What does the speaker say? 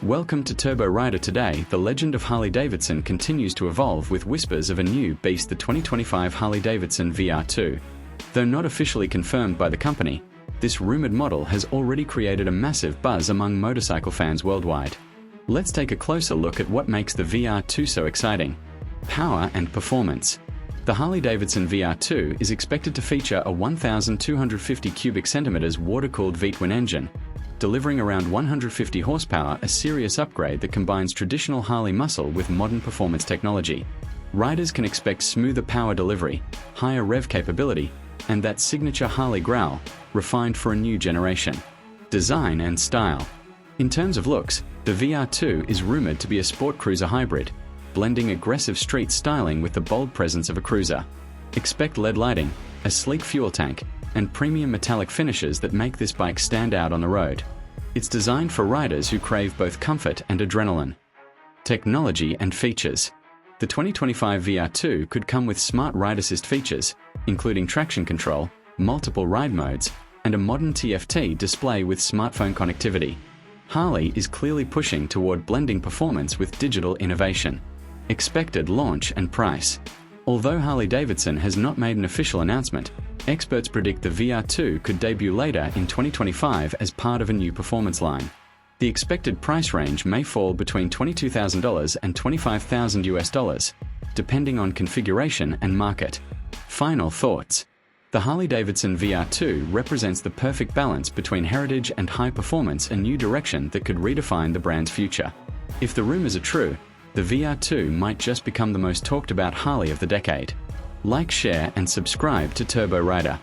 Welcome to Turbo Rider. Today, the legend of Harley Davidson continues to evolve with whispers of a new beast, the 2025 Harley Davidson VR2. Though not officially confirmed by the company, this rumored model has already created a massive buzz among motorcycle fans worldwide. Let's take a closer look at what makes the VR2 so exciting. Power and performance. The Harley Davidson VR2 is expected to feature a 1,250 cubic centimeters water-cooled V-twin engine, delivering around 150 horsepower, a serious upgrade that combines traditional Harley muscle with modern performance technology. Riders can expect smoother power delivery, higher rev capability, and that signature Harley growl, refined for a new generation. Design and style. In terms of looks, the VR2 is rumored to be a sport cruiser hybrid, blending aggressive street styling with the bold presence of a cruiser. Expect LED lighting, a sleek fuel tank, and premium metallic finishes that make this bike stand out on the road. It's designed for riders who crave both comfort and adrenaline. Technology and features. The 2025 VR2 could come with smart ride assist features, including traction control, multiple ride modes, and a modern TFT display with smartphone connectivity. Harley is clearly pushing toward blending performance with digital innovation. Expected launch and price. Although Harley Davidson has not made an official announcement, experts predict the VR2 could debut later in 2025 as part of a new performance line. The expected price range may fall between $22,000 and $25,000, depending on configuration and market. Final thoughts. The Harley Davidson VR2 represents the perfect balance between heritage and high performance, a new direction that could redefine the brand's future. If the rumors are true, the VR2 might just become the most talked about Harley of the decade. Like, share, and subscribe to Turbo Rider.